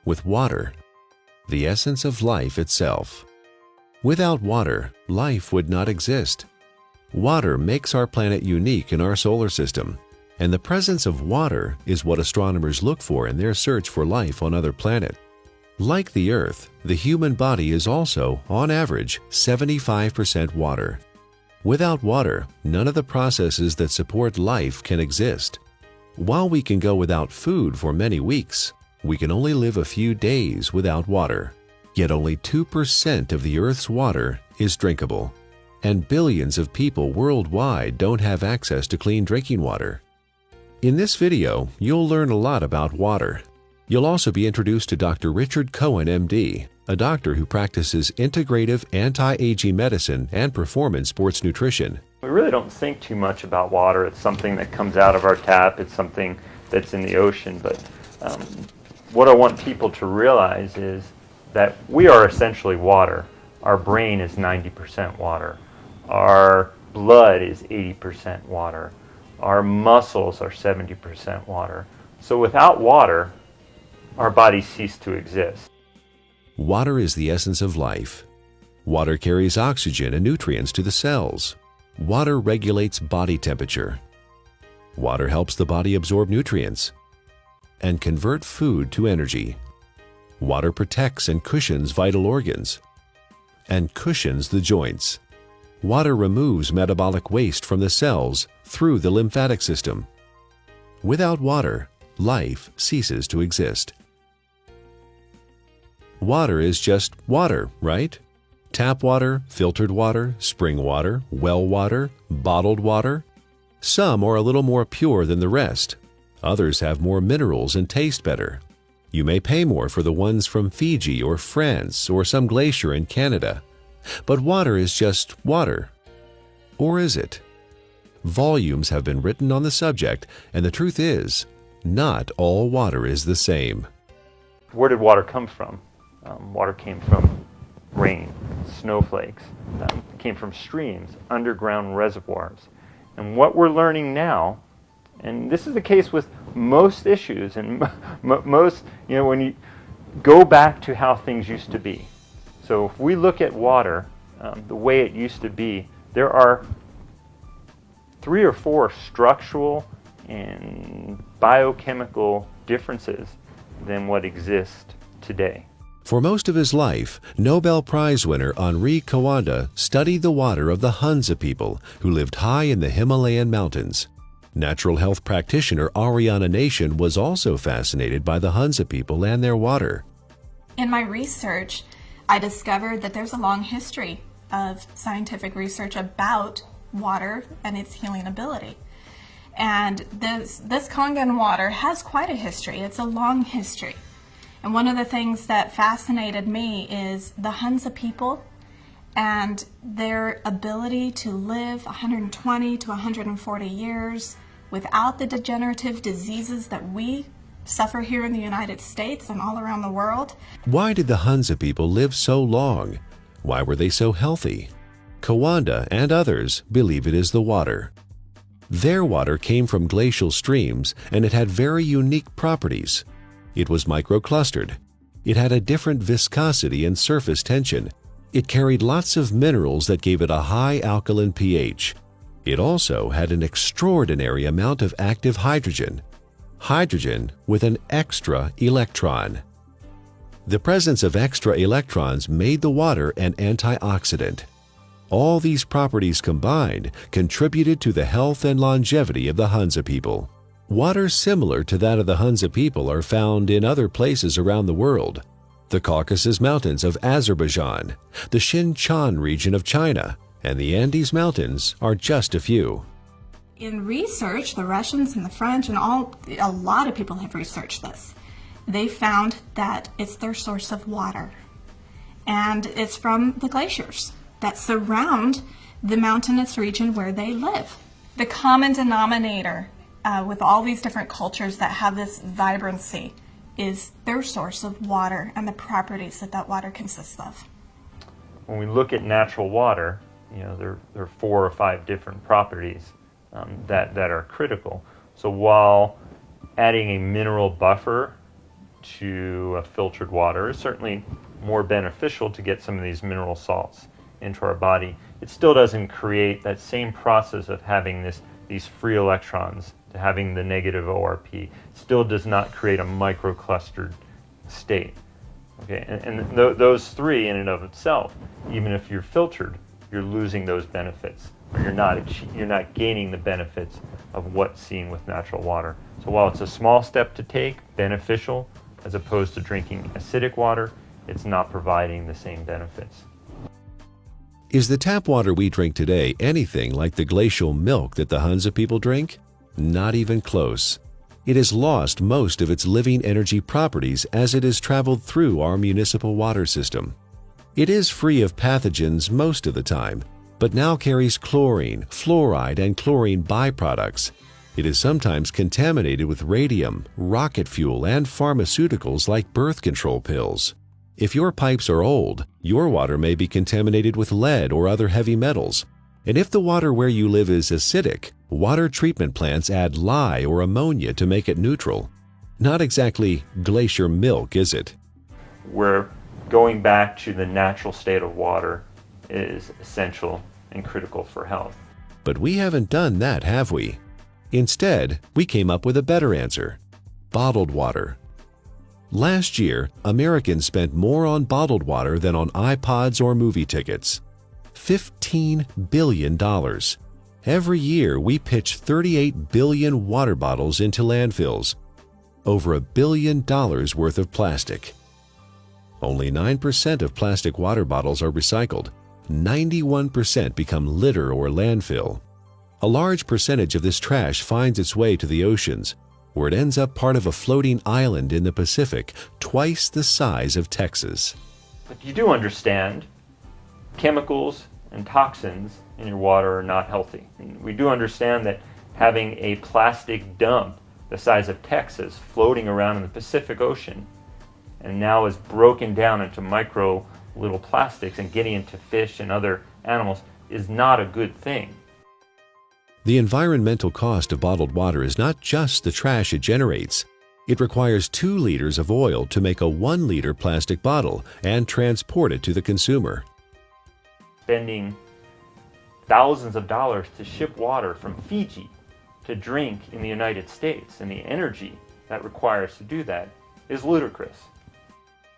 with water, the essence of life itself. Without water, life would not exist. Water makes our planet unique in our solar system, and the presence of water is what astronomers look for in their search for life on other planets. Like the Earth, the human body is also, on average, 75% water. Without water, none of the processes that support life can exist. While we can go without food for many weeks, we can only live a few days without water. Yet only 2% of the Earth's water is drinkable, and billions of people worldwide don't have access to clean drinking water. In this video, you'll learn a lot about water. You'll also be introduced to Dr. Richard Cohen, MD, a doctor who practices integrative anti-aging medicine and performance sports nutrition. We really don't think too much about water. It's something that comes out of our tap. It's something that's in the ocean. But what I want people to realize is that we are essentially water. Our brain is 90% water. Our blood is 80% water. Our muscles are 70% water. So without water, our bodies cease to exist. Water is the essence of life. Water carries oxygen and nutrients to the cells. Water regulates body temperature. Water helps the body absorb nutrients and convert food to energy. Water protects and cushions vital organs and cushions the joints. Water removes metabolic waste from the cells through the lymphatic system. Without water, life ceases to exist. Water is just water, right? Tap water, filtered water, spring water, well water, bottled water. Some are a little more pure than the rest. Others have more minerals and taste better. You may pay more for the ones from Fiji or France or some glacier in Canada. But water is just water. Or is it? Volumes have been written on the subject, and the truth is, not all water is the same. Where did water come from? Water came from rain, snowflakes. It came from streams, underground reservoirs. And what we're learning now, and this is the case with most issues, and most, when you go back to how things used to be. So if we look at water, the way it used to be, there are 3 or 4 structural and biochemical differences than what exists today. For most of his life, Nobel Prize winner Henri Coanda studied the water of the Hunza people who lived high in the Himalayan mountains. Natural health practitioner Ariana Nation was also fascinated by the Hunza people and their water. In my research, I discovered that there's a long history of scientific research about water and its healing ability. And this kangen water has quite a history. It's a long history. And one of the things that fascinated me is the Hunza people and their ability to live 120 to 140 years without the degenerative diseases that we suffer here in the United States and all around the world. Why did the Hunza people live so long? Why were they so healthy? Coanda and others believe it is the water. Their water came from glacial streams, and it had very unique properties. It was microclustered. It had a different viscosity and surface tension. It carried lots of minerals that gave it a high alkaline pH. It also had an extraordinary amount of active hydrogen. Hydrogen with an extra electron. The presence of extra electrons made the water an antioxidant. All these properties combined contributed to the health and longevity of the Hunza people. Water similar to that of the Hunza people are found in other places around the world. The Caucasus Mountains of Azerbaijan, the Xinjiang region of China, and the Andes Mountains are just a few. In research, the Russians and the French and a lot of people have researched this. They found that it's their source of water. And it's from the glaciers that surround the mountainous region where they live. The common denominator with all these different cultures that have this vibrancy is their source of water and the properties that that water consists of. When we look at natural water, there are 4 or 5 different properties that are critical. So while adding a mineral buffer to filtered water is certainly more beneficial to get some of these mineral salts into our body. It still doesn't create that same process of having these free electrons, to having the negative ORP. It still does not create a microclustered state. Okay, and those three in and of itself, even if you're filtered, you're losing those benefits, or you're not gaining the benefits of what's seen with natural water. So while it's a small step to take, beneficial, as opposed to drinking acidic water, it's not providing the same benefits. Is the tap water we drink today anything like the glacial milk that the Hunza people drink? Not even close. It has lost most of its living energy properties as it has traveled through our municipal water system. It is free of pathogens most of the time, but now carries chlorine, fluoride, and chlorine byproducts. It is sometimes contaminated with radium, rocket fuel, and pharmaceuticals like birth control pills. If your pipes are old, your water may be contaminated with lead or other heavy metals. And if the water where you live is acidic, water treatment plants add lye or ammonia to make it neutral. Not exactly glacier milk, is it? Where going back to the natural state of water is essential and critical for health. But we haven't done that, have we? Instead, we came up with a better answer: bottled water. Last year, Americans spent more on bottled water than on iPods or movie tickets. $15 billion. Every year, we pitch 38 billion water bottles into landfills. Over $1 billion worth of plastic. Only 9% of plastic water bottles are recycled. 91% become litter or landfill. A large percentage of this trash finds its way to the oceans, where it ends up part of a floating island in the Pacific, twice the size of Texas. But you do understand chemicals and toxins in your water are not healthy. And we do understand that having a plastic dump the size of Texas floating around in the Pacific Ocean and now is broken down into micro little plastics and getting into fish and other animals is not a good thing. The environmental cost of bottled water is not just the trash it generates. It requires 2 liters of oil to make a 1-liter plastic bottle and transport it to the consumer. Spending thousands of dollars to ship water from Fiji to drink in the United States, and the energy that requires to do that is ludicrous.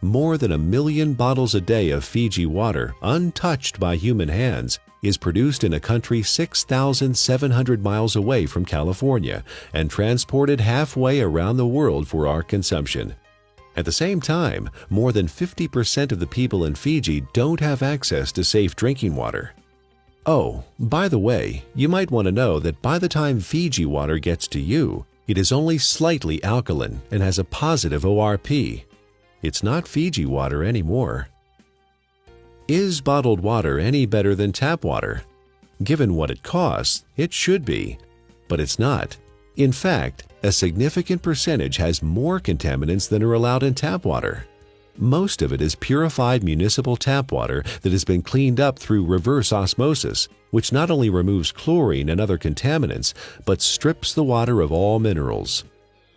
More than 1 million bottles a day of Fiji water, untouched by human hands, is produced in a country 6,700 miles away from California and transported halfway around the world for our consumption. At the same time, more than 50% of the people in Fiji don't have access to safe drinking water. Oh, by the way, you might want to know that by the time Fiji water gets to you, it is only slightly alkaline and has a positive ORP. It's not Fiji water anymore. Is bottled water any better than tap water? Given what it costs, it should be, but it's not. In fact, a significant percentage has more contaminants than are allowed in tap water. Most of it is purified municipal tap water that has been cleaned up through reverse osmosis, which not only removes chlorine and other contaminants, but strips the water of all minerals.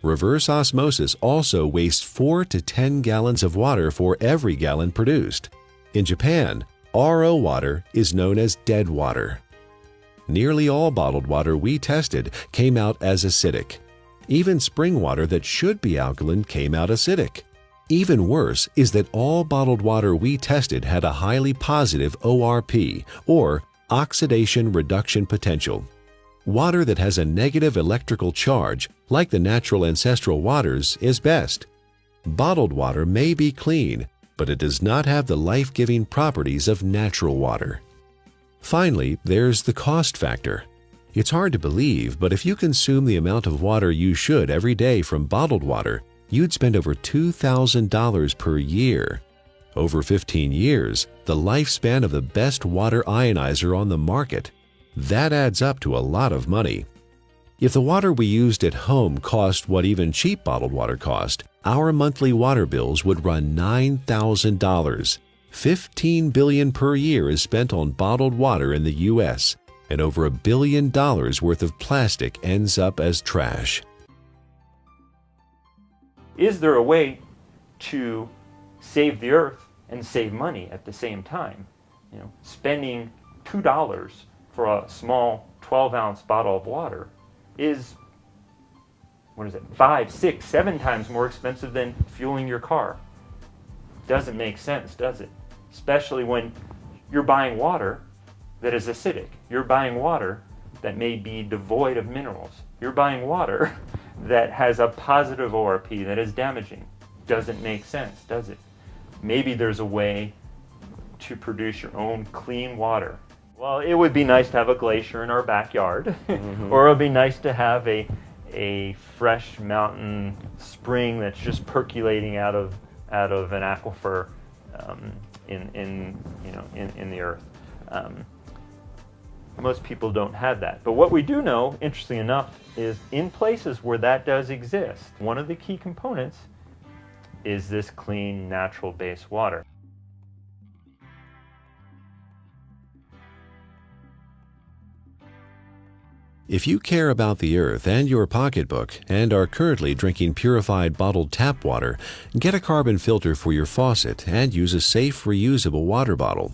Reverse osmosis also wastes 4 to 10 gallons of water for every gallon produced. In Japan, RO water is known as dead water. Nearly all bottled water we tested came out as acidic. Even spring water that should be alkaline came out acidic. Even worse is that all bottled water we tested had a highly positive ORP, or oxidation reduction potential. Water that has a negative electrical charge, like the natural ancestral waters, is best. Bottled water may be clean, but it does not have the life-giving properties of natural water. Finally, there's the cost factor. It's hard to believe, but if you consume the amount of water you should every day from bottled water, you'd spend over $2,000 per year. Over 15 years, the lifespan of the best water ionizer on the market. That adds up to a lot of money. If the water we used at home cost what even cheap bottled water cost, our monthly water bills would run $9,000. $15 billion per year is spent on bottled water in the U.S., and over $1 billion worth of plastic ends up as trash. Is there a way to save the earth and save money at the same time. You know, spending $2 for a small 12-ounce bottle of water is, what is it, 5, 6, 7 times more expensive than fueling your car. Doesn't make sense, does it? Especially when you're buying water that is acidic. You're buying water that may be devoid of minerals. You're buying water that has a positive ORP that is damaging. Doesn't make sense, does it? Maybe there's a way to produce your own clean water. Well, it would be nice to have a glacier in our backyard, or it would be nice to have a fresh mountain spring that's just percolating out of an aquifer in the earth. Most people don't have that. But what we do know, interestingly enough, is in places where that does exist, one of the key components is this clean, natural-based water. If you care about the earth and your pocketbook and are currently drinking purified bottled tap water, get a carbon filter for your faucet and use a safe, reusable water bottle.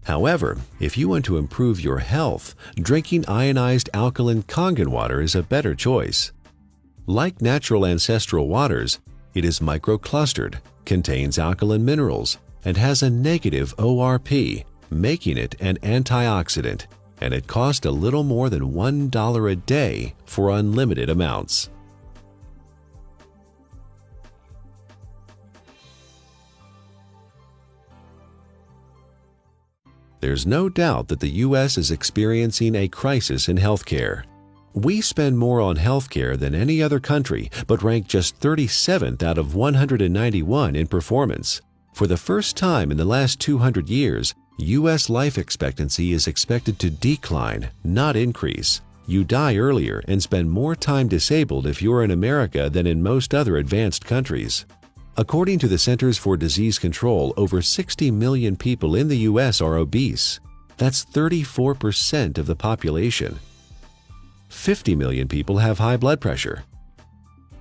However, if you want to improve your health, drinking ionized alkaline kangen water is a better choice. Like natural ancestral waters, it is microclustered, contains alkaline minerals, and has a negative ORP, making it an antioxidant, and it costs a little more than $1 a day for unlimited amounts. There's no doubt that the U.S. is experiencing a crisis in healthcare. We spend more on healthcare than any other country, but rank just 37th out of 191 in performance. For the first time in the last 200 years, U.S. life expectancy is expected to decline, not increase. You die earlier and spend more time disabled if you're in America than in most other advanced countries. According to the Centers for Disease Control, over 60 million people in the U.S. are obese. That's 34% of the population. 50 million people have high blood pressure.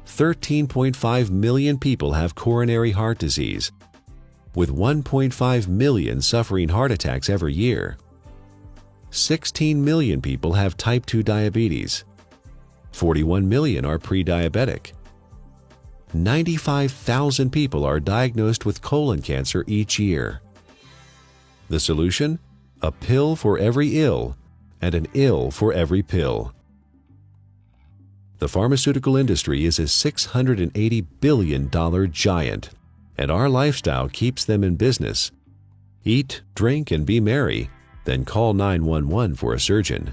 13.5 million people have coronary heart disease, with 1.5 million suffering heart attacks every year. 16 million people have type 2 diabetes. 41 million are pre-diabetic. 95,000 people are diagnosed with colon cancer each year. The solution? A pill for every ill and an ill for every pill. The pharmaceutical industry is a $680 billion giant, and our lifestyle keeps them in business. Eat, drink, and be merry, then call 911 for a surgeon.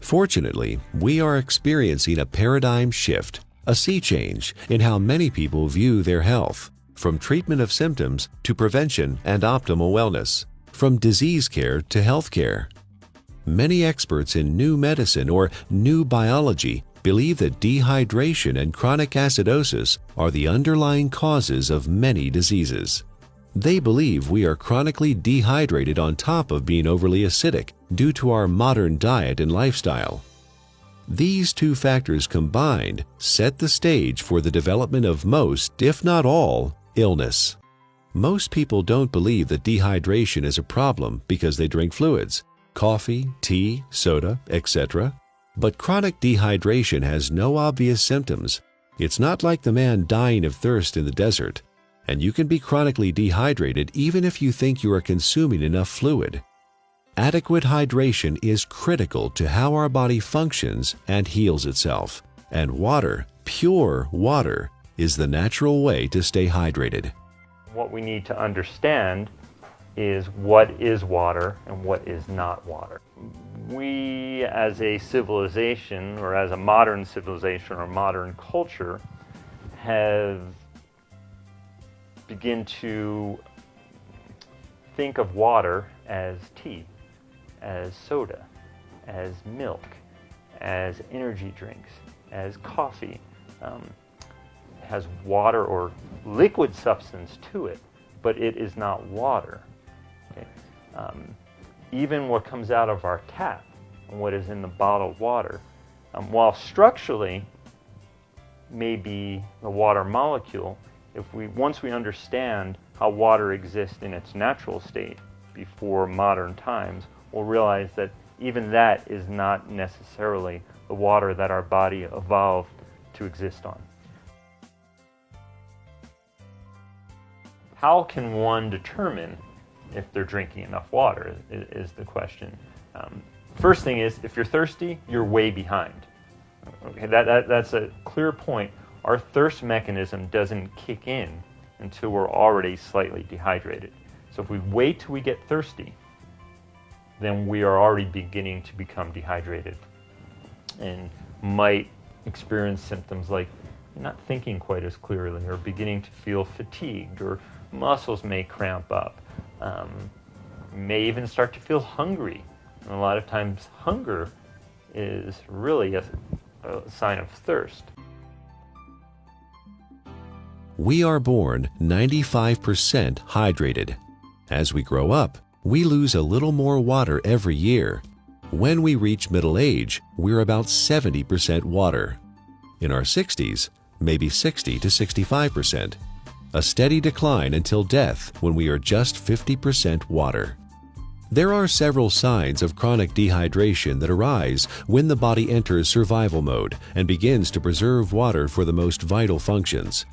Fortunately, we are experiencing a paradigm shift, a sea change in how many people view their health, from treatment of symptoms to prevention and optimal wellness, from disease care to health care. Many experts in new medicine or new biology believe that dehydration and chronic acidosis are the underlying causes of many diseases. They believe we are chronically dehydrated on top of being overly acidic due to our modern diet and lifestyle. These two factors combined set the stage for the development of most, if not all, illness. Most people don't believe that dehydration is a problem because they drink fluids, coffee, tea, soda, etc. But chronic dehydration has no obvious symptoms. It's not like the man dying of thirst in the desert, and you can be chronically dehydrated even if you think you are consuming enough fluid. Adequate hydration is critical to how our body functions and heals itself, and water, pure water, is the natural way to stay hydrated. What we need to understand is what is water and what is not water. We as a civilization, or as a modern civilization or modern culture, have begun to think of water as tea, as soda, as milk, as energy drinks, as coffee. Has water or liquid substance to it, but it is not water. Okay? Even what comes out of our tap and what is in the bottled water, while structurally may be the water molecule, Once we understand how water exists in its natural state before modern times, we'll realize that even that is not necessarily the water that our body evolved to exist on. How can one determine if they're drinking enough water is the question. First thing is, if you're thirsty, you're way behind. Okay, that's a clear point. Our thirst mechanism doesn't kick in until we're already slightly dehydrated. So if we wait till we get thirsty, then we are already beginning to become dehydrated and might experience symptoms like not thinking quite as clearly, or beginning to feel fatigued, or muscles may cramp up. May even start to feel hungry. And a lot of times hunger is really a sign of thirst. We are born 95% hydrated. As we grow up, we lose a little more water every year. When we reach middle age, we're about 70% water. In our 60s, maybe 60 to 65%. A steady decline until death when we are just 50% water. There are several signs of chronic dehydration that arise when the body enters survival mode and begins to preserve water for the most vital functions.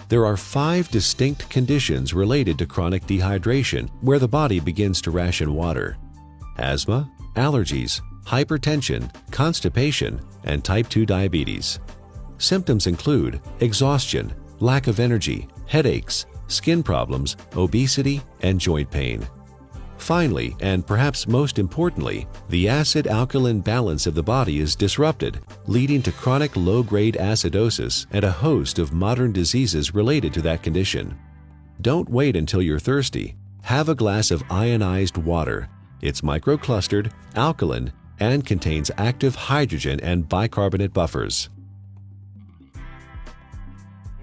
There are 5 distinct conditions related to chronic dehydration where the body begins to ration water: asthma, allergies, hypertension, constipation, and type 2 diabetes. Symptoms include exhaustion, lack of energy, headaches, skin problems, obesity, and joint pain. Finally, and perhaps most importantly, the acid-alkaline balance of the body is disrupted, leading to chronic low-grade acidosis and a host of modern diseases related to that condition. Don't wait until you're thirsty. Have a glass of ionized water. It's microclustered, alkaline, and contains active hydrogen and bicarbonate buffers.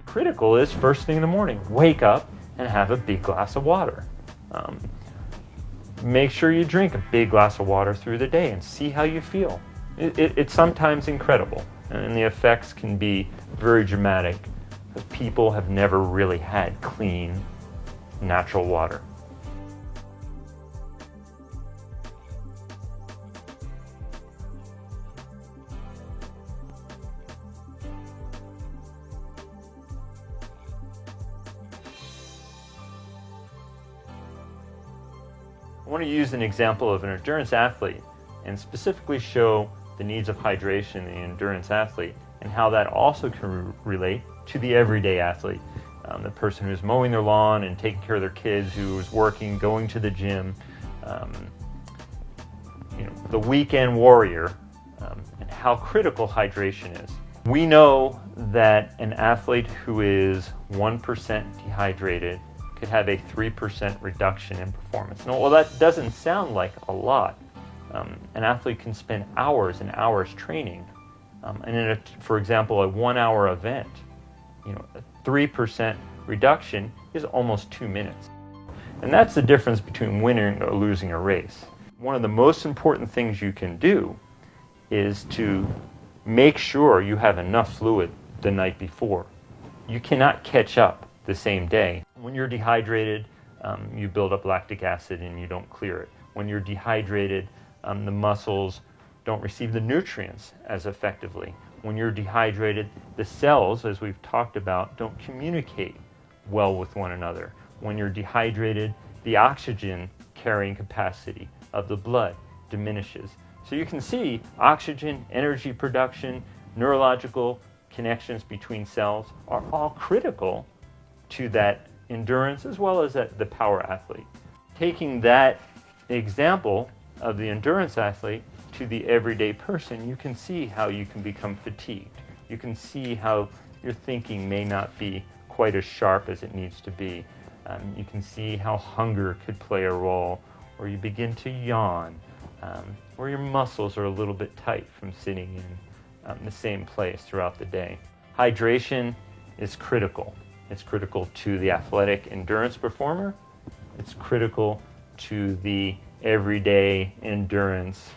Critical is first thing in the morning, wake up and have a big glass of water. Make sure you drink a big glass of water through the day and see how you feel. It's sometimes incredible, and the effects can be very dramatic. People have never really had clean, natural water. I want to use an example of an endurance athlete and specifically show the needs of hydration in the endurance athlete and how that also can relate to the everyday athlete. The person who's mowing their lawn and taking care of their kids, who is working, going to the gym, the weekend warrior, and how critical hydration is. We know that an athlete who is 1% dehydrated could have a 3% reduction in performance. Now, well, that doesn't sound like a lot. An athlete can spend hours and hours training, and for example, a 1-hour event, a 3% reduction is almost 2 minutes. And that's the difference between winning or losing a race. One of the most important things you can do is to make sure you have enough fluid the night before. You cannot catch up the same day. When you're dehydrated, you build up lactic acid and you don't clear it. When you're dehydrated, the muscles don't receive the nutrients as effectively. When you're dehydrated, the cells, as we've talked about, don't communicate well with one another. When you're dehydrated, the oxygen carrying capacity of the blood diminishes. So you can see oxygen, energy production, neurological connections between cells are all critical to that endurance as well as the power athlete. Taking that example of the endurance athlete to the everyday person, you can see how you can become fatigued. You can see how your thinking may not be quite as sharp as it needs to be. You can see how hunger could play a role, or you begin to yawn, or your muscles are a little bit tight from sitting in the same place throughout the day. Hydration is critical. It's critical to the athletic endurance performer. It's critical to the everyday endurance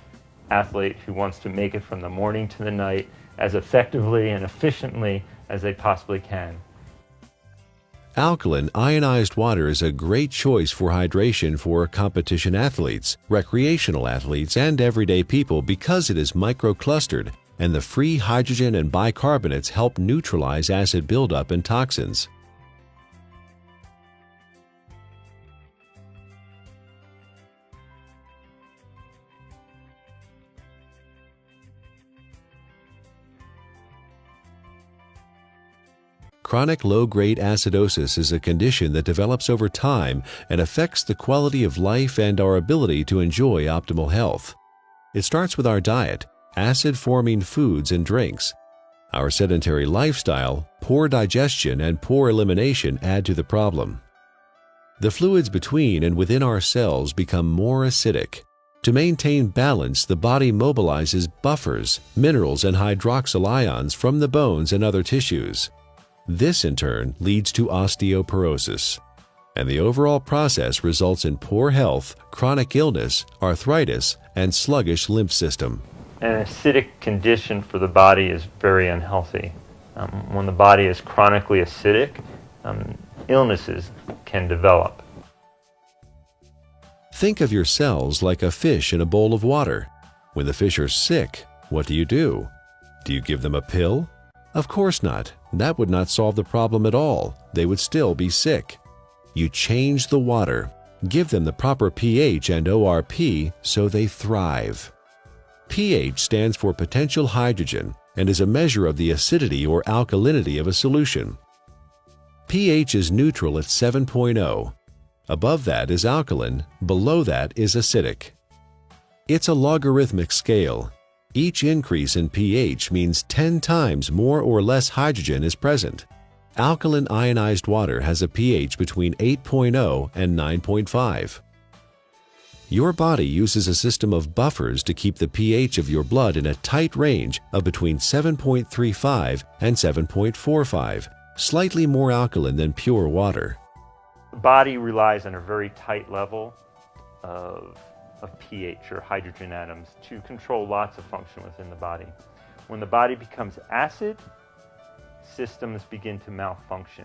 athlete who wants to make it from the morning to the night as effectively and efficiently as they possibly can. Alkaline ionized water is a great choice for hydration for competition athletes, recreational athletes, and everyday people because it is microclustered, and the free hydrogen and bicarbonates help neutralize acid buildup and toxins. Chronic low-grade acidosis is a condition that develops over time and affects the quality of life and our ability to enjoy optimal health. It starts with our diet, acid-forming foods and drinks. Our sedentary lifestyle, poor digestion, and poor elimination add to the problem. The fluids between and within our cells become more acidic. To maintain balance, the body mobilizes buffers, minerals, and hydroxyl ions from the bones and other tissues. This, in turn, leads to osteoporosis, and the overall process results in poor health, chronic illness, arthritis, and sluggish lymph system. An acidic condition for the body is very unhealthy. When the body is chronically acidic, illnesses can develop. Think of your cells like a fish in a bowl of water. When the fish are sick, what do? Do you give them a pill? Of course not. That would not solve the problem at all. They would still be sick. You change the water, give them the proper pH and ORP so they thrive. pH stands for potential hydrogen and is a measure of the acidity or alkalinity of a solution. pH is neutral at 7.0. Above that is alkaline, below that is acidic. It's a logarithmic scale. Each increase in pH means 10 times more or less hydrogen is present. Alkaline ionized water has a pH between 8.0 and 9.5. Your body uses a system of buffers to keep the pH of your blood in a tight range of between 7.35 and 7.45, slightly more alkaline than pure water. The body relies on a very tight level of pH, or hydrogen atoms, to control lots of function within the body. When the body becomes acid, systems begin to malfunction.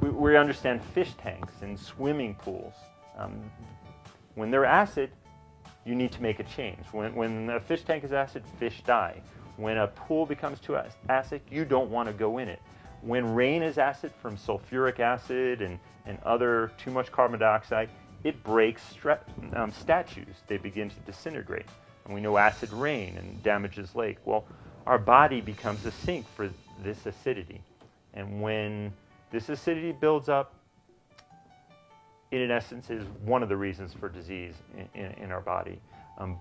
We understand fish tanks and swimming pools. When they're acid, you need to make a change. When a fish tank is acid, fish die. When a pool becomes too acid, you don't want to go in it. When rain is acid from sulfuric acid and other too much carbon dioxide, it breaks statues. They begin to disintegrate. And we know acid rain and damages lake. Well, our body becomes a sink for this acidity. And when this acidity builds up, it in essence is one of the reasons for disease in our body.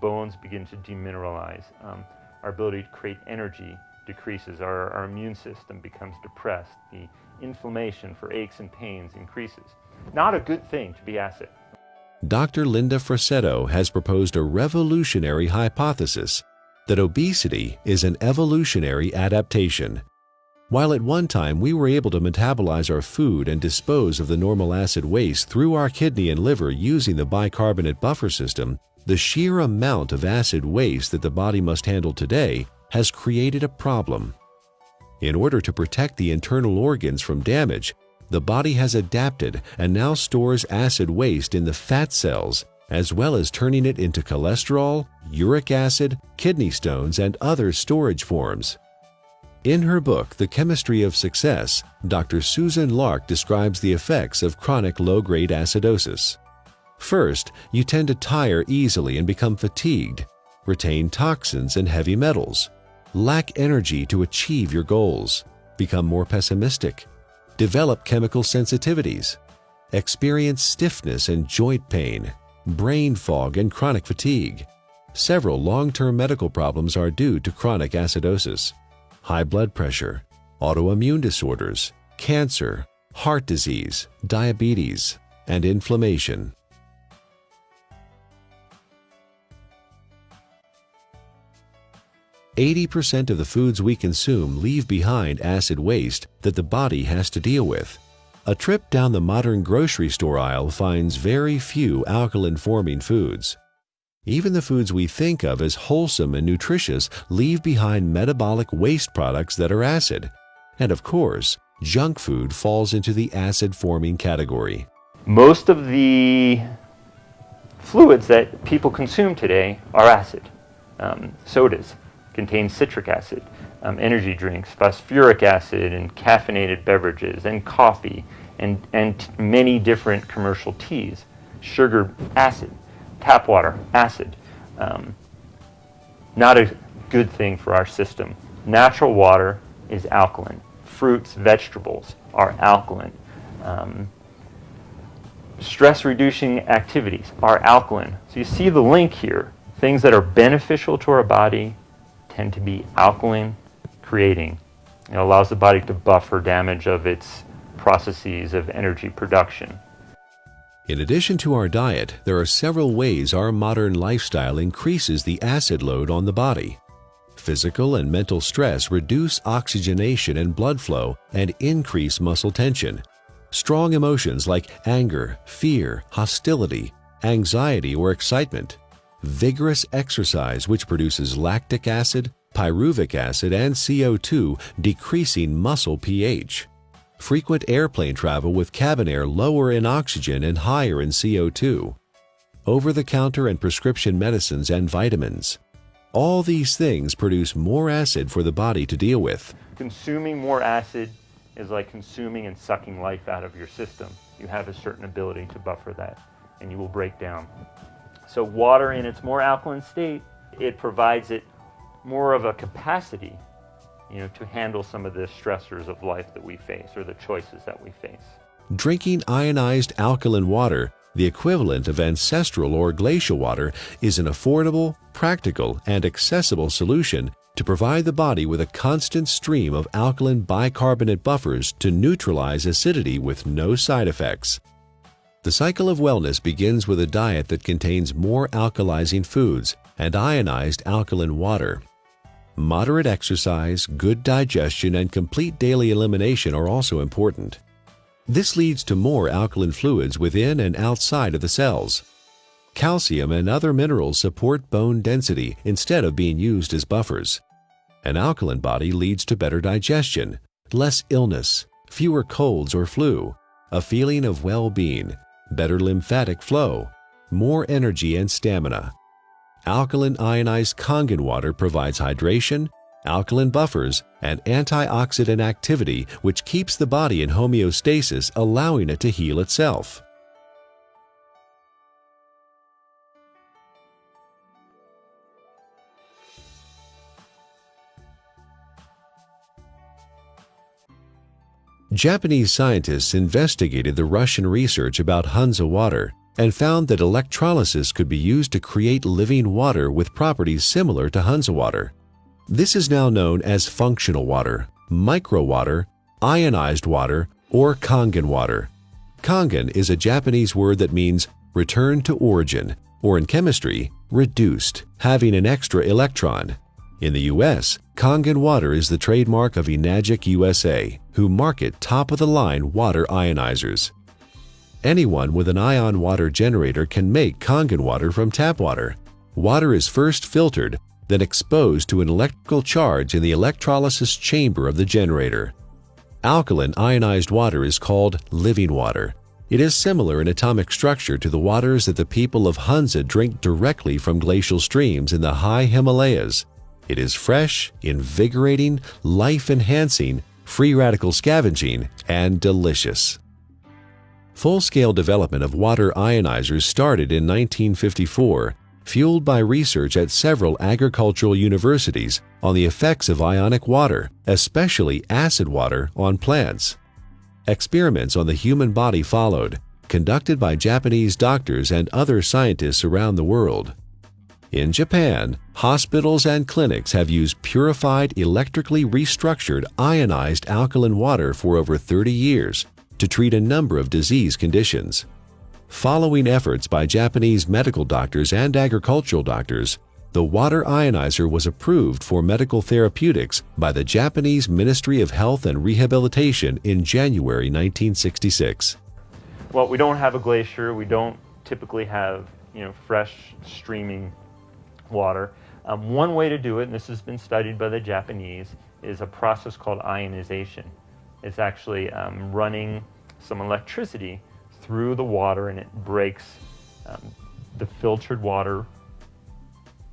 Bones begin to demineralize. Our ability to create energy decreases. Our immune system becomes depressed. The inflammation for aches and pains increases. Not a good thing to be acid. Dr. Linda Frassetto has proposed a revolutionary hypothesis that obesity is an evolutionary adaptation. While at one time we were able to metabolize our food and dispose of the normal acid waste through our kidney and liver using the bicarbonate buffer system, the sheer amount of acid waste that the body must handle today has created a problem. In order to protect the internal organs from damage, the body has adapted and now stores acid waste in the fat cells, as well as turning it into cholesterol, uric acid, kidney stones, and other storage forms. In her book, The Chemistry of Success, Dr. Susan Lark describes the effects of chronic low-grade acidosis. First, you tend to tire easily and become fatigued, retain toxins and heavy metals, lack energy to achieve your goals, become more pessimistic, develop chemical sensitivities, experience stiffness and joint pain, brain fog, and chronic fatigue. Several long-term medical problems are due to chronic acidosis: high blood pressure, autoimmune disorders, cancer, heart disease, diabetes, and inflammation. "80% of the foods we consume leave behind acid waste that the body has to deal with. A trip down the modern grocery store aisle finds very few alkaline-forming foods. Even the foods we think of as wholesome and nutritious leave behind metabolic waste products that are acid. And of course, junk food falls into the acid-forming category. Most of the fluids that people consume today are acid. Sodas contain citric acid, energy drinks, phosphoric acid, and caffeinated beverages, and coffee, and many different commercial teas. Sugar, acid. Tap water, acid. Not a good thing for our system. Natural water is alkaline. Fruits, vegetables are alkaline. Stress-reducing activities are alkaline. So you see the link here. Things that are beneficial to our body tend to be alkaline creating. It allows the body to buffer damage of its processes of energy production. In addition to our diet, there are several ways our modern lifestyle increases the acid load on the body. Physical and mental stress reduce oxygenation and blood flow and increase muscle tension. Strong emotions like anger, fear, hostility, anxiety, or excitement. Vigorous exercise, which produces lactic acid, pyruvic acid, and CO2, decreasing muscle pH. Frequent airplane travel with cabin air lower in oxygen and higher in CO2. Over-the-counter and prescription medicines and vitamins. All these things produce more acid for the body to deal with. Consuming more acid is like consuming and sucking life out of your system. You have a certain ability to buffer that, and you will break down. So water in its more alkaline state, it provides it more of a capacity, to handle some of the stressors of life that we face, or the choices that we face. Drinking ionized alkaline water, the equivalent of ancestral or glacial water, is an affordable, practical, and accessible solution to provide the body with a constant stream of alkaline bicarbonate buffers to neutralize acidity with no side effects. The cycle of wellness begins with a diet that contains more alkalizing foods and ionized alkaline water. Moderate exercise, good digestion, and complete daily elimination are also important. This leads to more alkaline fluids within and outside of the cells. Calcium and other minerals support bone density instead of being used as buffers. An alkaline body leads to better digestion, less illness, fewer colds or flu, a feeling of well-being, better lymphatic flow, more energy and stamina. Alkaline ionized kangen water provides hydration, alkaline buffers, and antioxidant activity, which keeps the body in homeostasis, allowing it to heal itself. Japanese scientists investigated the Russian research about Hansa water and found that electrolysis could be used to create living water with properties similar to Hansa water. This is now known as functional water, micro water, ionized water, or kangen water. Kangen is a Japanese word that means return to origin, or in chemistry, reduced, having an extra electron. In the U.S., kangen water is the trademark of Enagic USA, who market top-of-the-line water ionizers. Anyone with an ion water generator can make kangen water from tap water. Water is first filtered, then exposed to an electrical charge in the electrolysis chamber of the generator. Alkaline ionized water is called living water. It is similar in atomic structure to the waters that the people of Hansa drink directly from glacial streams in the high Himalayas. It is fresh, invigorating, life-enhancing, free radical scavenging, and delicious. Full-scale development of water ionizers started in 1954, fueled by research at several agricultural universities on the effects of ionic water, especially acid water, on plants. Experiments on the human body followed, conducted by Japanese doctors and other scientists around the world. In Japan, hospitals and clinics have used purified, electrically restructured, ionized alkaline water for over 30 years to treat a number of disease conditions. Following efforts by Japanese medical doctors and agricultural doctors, the water ionizer was approved for medical therapeutics by the Japanese Ministry of Health and Rehabilitation in January 1966. Well, we don't have a glacier. We don't typically have, fresh streaming water. One way to do it, and this has been studied by the Japanese, is a process called ionization. It's actually running some electricity through the water, and it breaks the filtered water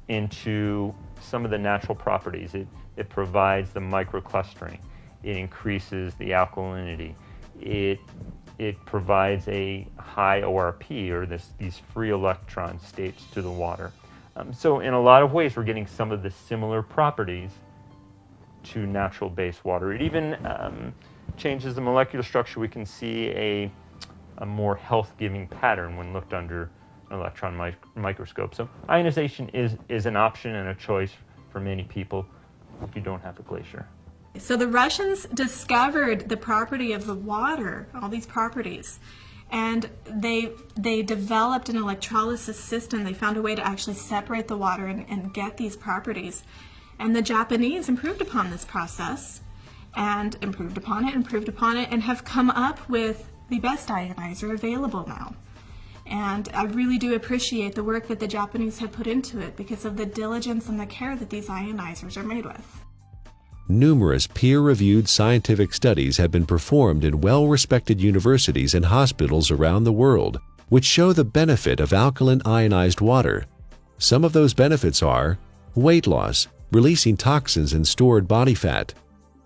into some of the natural properties. It provides the microclustering. It increases the alkalinity. It provides a high ORP, or these free electron states, to the water. So in a lot of ways, we're getting some of the similar properties to natural base water. It even changes the molecular structure. We can see a more health-giving pattern when looked under an electron microscope. So ionization is an option and a choice for many people if you don't have a glacier. So the Russians discovered the property of the water, all these properties, and they developed an electrolysis system. They found a way to actually separate the water and get these properties. And the Japanese improved upon this process and improved upon it, and have come up with the best ionizer available now. And I really do appreciate the work that the Japanese have put into it because of the diligence and the care that these ionizers are made with. Numerous peer-reviewed scientific studies have been performed in well-respected universities and hospitals around the world, which show the benefit of alkaline ionized water. Some of those benefits are weight loss, releasing toxins and stored body fat,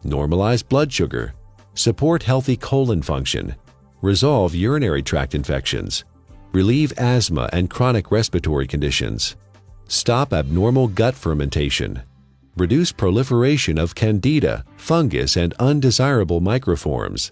normalize blood sugar, support healthy colon function, resolve urinary tract infections, relieve asthma and chronic respiratory conditions, stop abnormal gut fermentation, reduce proliferation of candida, fungus, and undesirable microforms,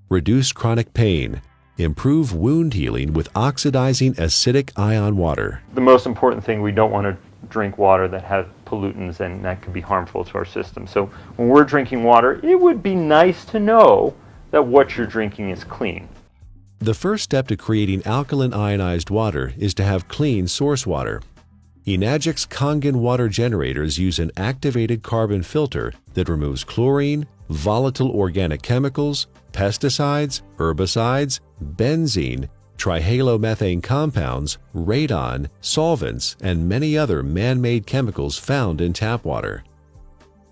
reduce chronic pain, improve wound healing with oxidizing acidic ion water. The most important thing, we don't want to drink water that has pollutants, and that could be harmful to our system. So when we're drinking water, it would be nice to know that what you're drinking is clean. The first step to creating alkaline ionized water is to have clean source water. Enagic's Kangen water generators use an activated carbon filter that removes chlorine, volatile organic chemicals, pesticides, herbicides, benzene, trihalomethane compounds, radon, solvents, and many other man-made chemicals found in tap water.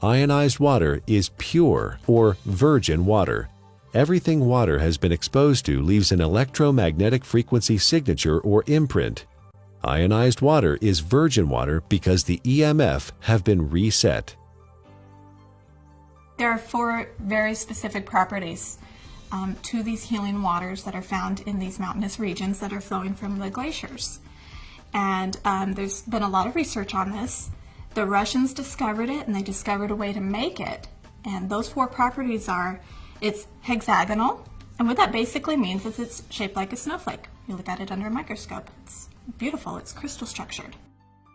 Ionized water is pure or virgin water. Everything water has been exposed to leaves an electromagnetic frequency signature or imprint. Ionized water is virgin water because the EMF have been reset. There are 4 very specific properties to these healing waters that are found in these mountainous regions that are flowing from the glaciers. And there's been a lot of research on this. The Russians discovered it, and they discovered a way to make it. And those 4 properties are, it's hexagonal, and what that basically means is it's shaped like a snowflake. You look at it under a microscope. It's beautiful. It's crystal structured.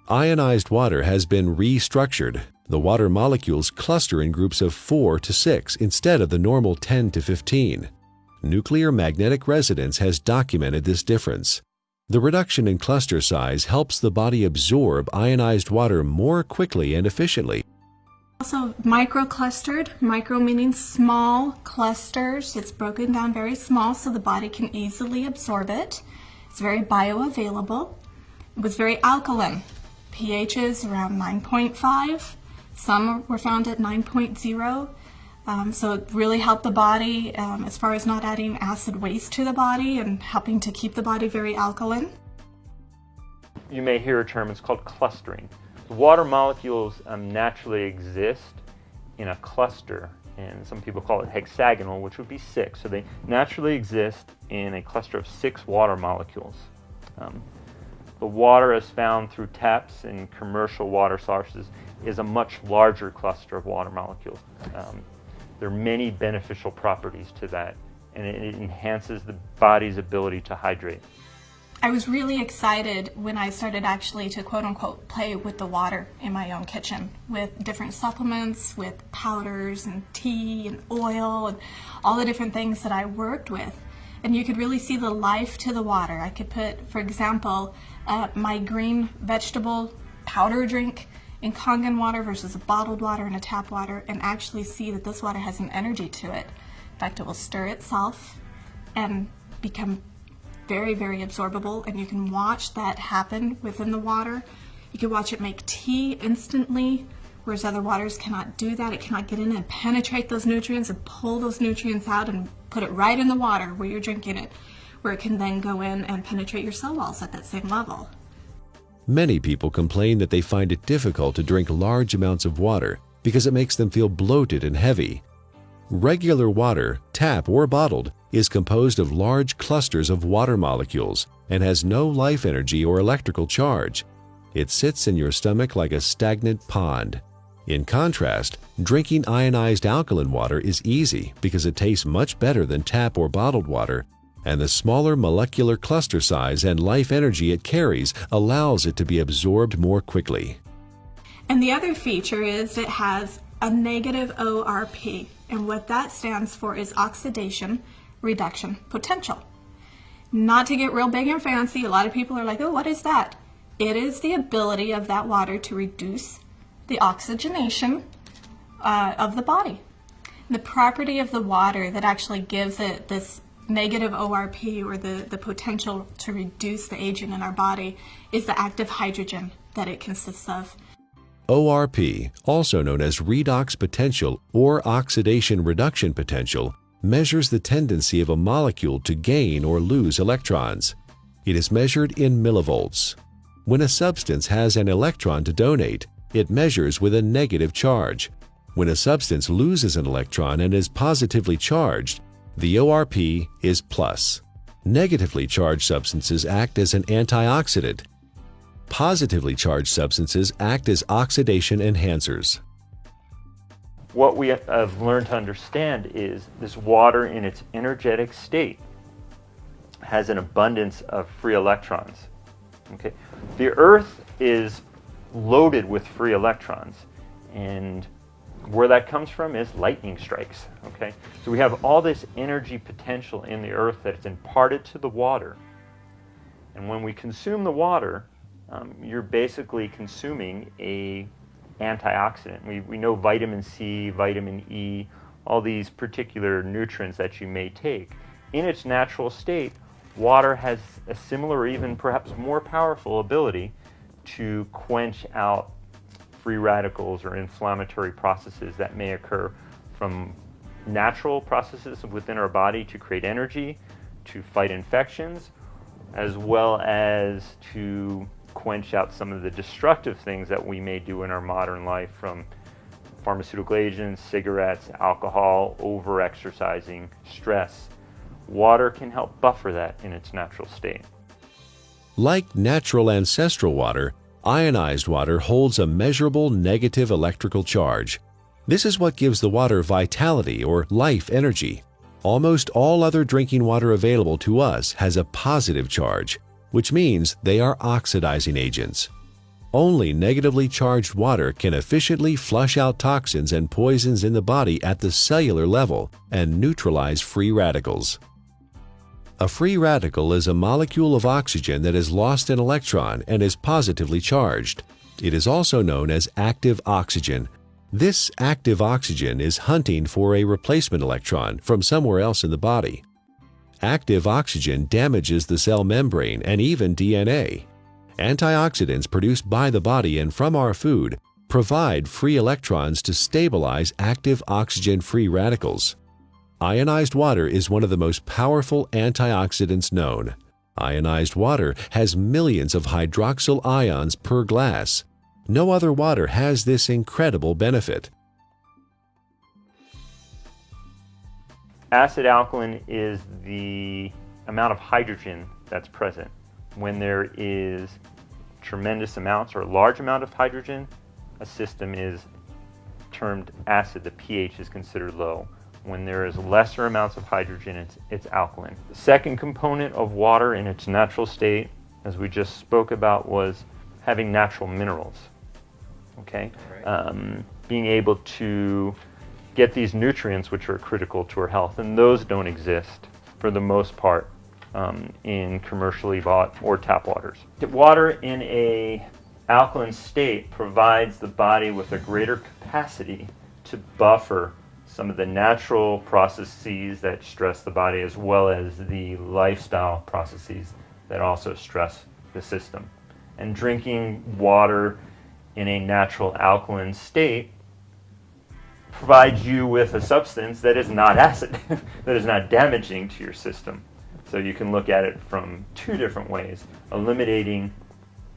Ionized water has been restructured. The water molecules cluster in groups of 4 to 6 instead of the normal 10 to 15. Nuclear magnetic resonance has documented this difference. The reduction in cluster size helps the body absorb ionized water more quickly and efficiently. Also microclustered, micro meaning small clusters. It's broken down very small so the body can easily absorb it. It's very bioavailable. It was very alkaline. pH is around 9.5. Some were found at 9.0. So it really helped the body as far as not adding acid waste to the body and helping to keep the body very alkaline. You may hear a term, it's called clustering. The water molecules naturally exist in a cluster, and some people call it hexagonal, which would be 6. So they naturally exist in a cluster of 6 water molecules. The water as found through taps and commercial water sources is a much larger cluster of water molecules. There are many beneficial properties to that, and it enhances the body's ability to hydrate. I was really excited when I started actually to quote-unquote play with the water in my own kitchen with different supplements, with powders and tea and oil and all the different things that I worked with. And you could really see the life to the water. I could put, for example, my green vegetable powder drink in kangen water versus a bottled water and a tap water, and actually see that this water has an energy to it. In fact, it will stir itself and become very, very absorbable, and you can watch that happen within the water. You can watch it make tea instantly whereas other waters cannot do that. It cannot get in and penetrate those nutrients and pull those nutrients out and put it right in the water where you're drinking it, where it can then go in and penetrate your cell walls at that same level. Many people complain that they find it difficult to drink large amounts of water because it makes them feel bloated and heavy. Regular water, tap or bottled, is composed of large clusters of water molecules and has no life energy or electrical charge. It sits in your stomach like a stagnant pond. In contrast, drinking ionized alkaline water is easy because it tastes much better than tap or bottled water, and the smaller molecular cluster size and life energy it carries allows it to be absorbed more quickly. And the other feature is it has a negative ORP, and what that stands for is oxidation reduction potential. Not to get real big and fancy, a lot of people are like, oh, what is that? It is the ability of that water to reduce the oxygenation of the body. The property of the water that actually gives it this negative ORP, or the potential to reduce the aging in our body, is the active hydrogen that it consists of. ORP, also known as redox potential or oxidation reduction potential, measures the tendency of a molecule to gain or lose electrons. It is measured in millivolts. When a substance has an electron to donate, it measures with a negative charge. When a substance loses an electron and is positively charged, the ORP is plus. Negatively charged substances act as an antioxidant. Positively charged substances act as oxidation enhancers. What we have learned to understand is this water in its energetic state has an abundance of free electrons. Okay? The Earth is loaded with free electrons, and where that comes from is lightning strikes. Okay? So we have all this energy potential in the Earth that's imparted to the water, and when we consume the water, you're basically consuming a antioxidant. We know vitamin C, vitamin E, all these particular nutrients that you may take. In its natural state, water has a similar or even perhaps more powerful ability to quench out free radicals or inflammatory processes that may occur from natural processes within our body to create energy, to fight infections, as well as to quench out some of the destructive things that we may do in our modern life, from pharmaceutical agents, cigarettes, alcohol, over-exercising, stress. Water can help buffer that in its natural state. Like natural ancestral water, ionized water holds a measurable negative electrical charge. This is what gives the water vitality or life energy. Almost all other drinking water available to us has a positive charge, which means they are oxidizing agents. Only negatively charged water can efficiently flush out toxins and poisons in the body at the cellular level and neutralize free radicals. A free radical is a molecule of oxygen that has lost an electron and is positively charged. It is also known as active oxygen. This active oxygen is hunting for a replacement electron from somewhere else in the body. Active oxygen damages the cell membrane and even DNA. Antioxidants produced by the body and from our food provide free electrons to stabilize active oxygen-free radicals. Ionized water is one of the most powerful antioxidants known. Ionized water has millions of hydroxyl ions per glass. No other water has this incredible benefit. Acid alkaline is the amount of hydrogen that's present. When there is tremendous amounts or a large amount of hydrogen, a system is termed acid. The pH is considered low. When there is lesser amounts of hydrogen, it's alkaline. The second component of water in its natural state, as we just spoke about, was having natural minerals. Okay? Right. Being able to get these nutrients which are critical to our health, and those don't exist for the most part in commercially bought or tap waters. Water in a alkaline state provides the body with a greater capacity to buffer some of the natural processes that stress the body, as well as the lifestyle processes that also stress the system. And drinking water in a natural alkaline state provides you with a substance that is not acid, that is not damaging to your system. So you can look at it from two different ways, eliminating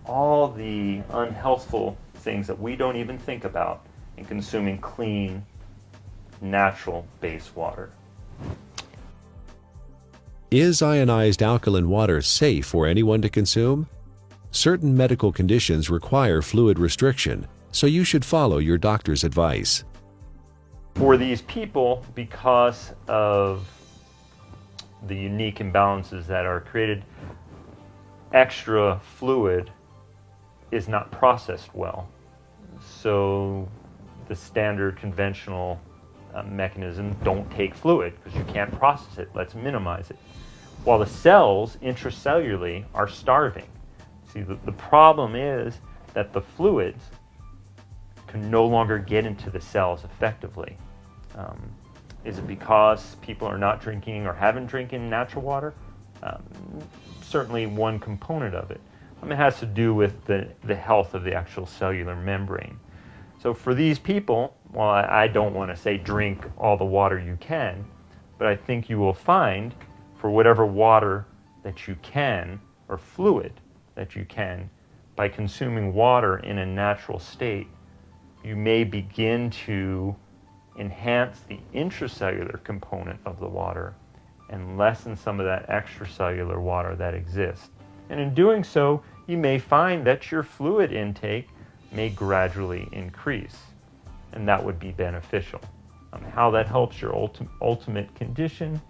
all the unhealthful things that we don't even think about and consuming clean, natural base water. Is ionized alkaline water safe for anyone to consume? Certain medical conditions require fluid restriction, so you should follow your doctor's advice. For these people, because of the unique imbalances that are created, extra fluid is not processed well. So the standard conventional mechanism, don't take fluid because you can't process it. Let's minimize it. While the cells intracellularly are starving. See, the problem is that the fluids can no longer get into the cells effectively. Is it because people are not drinking or haven't drinking natural water? Certainly one component of it. It has to do with the health of the actual cellular membrane. So for these people, well, I don't want to say drink all the water you can, but I think you will find for whatever water that you can, or fluid that you can, by consuming water in a natural state, you may begin to enhance the intracellular component of the water and lessen some of that extracellular water that exists. And in doing so, you may find that your fluid intake may gradually increase, and that would be beneficial. How that helps your ultimate condition,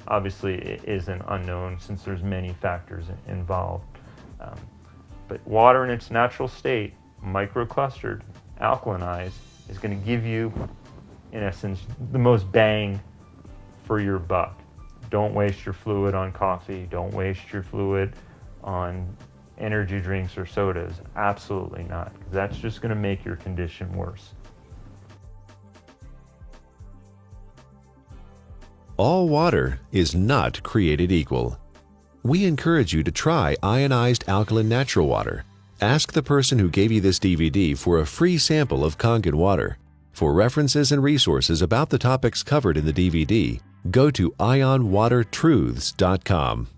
obviously it is an unknown since there's many factors involved. But water in its natural state, microclustered, alkalinized, is going to give you, in essence, the most bang for your buck. Don't waste your fluid on coffee. Don't waste your fluid on energy drinks or sodas. Absolutely not. That's just going to make your condition worse. All water is not created equal. We encourage you to try ionized alkaline natural water. Ask the person who gave you this DVD for a free sample of Kangen water. For references and resources about the topics covered in the DVD, go to ionwatertruths.com.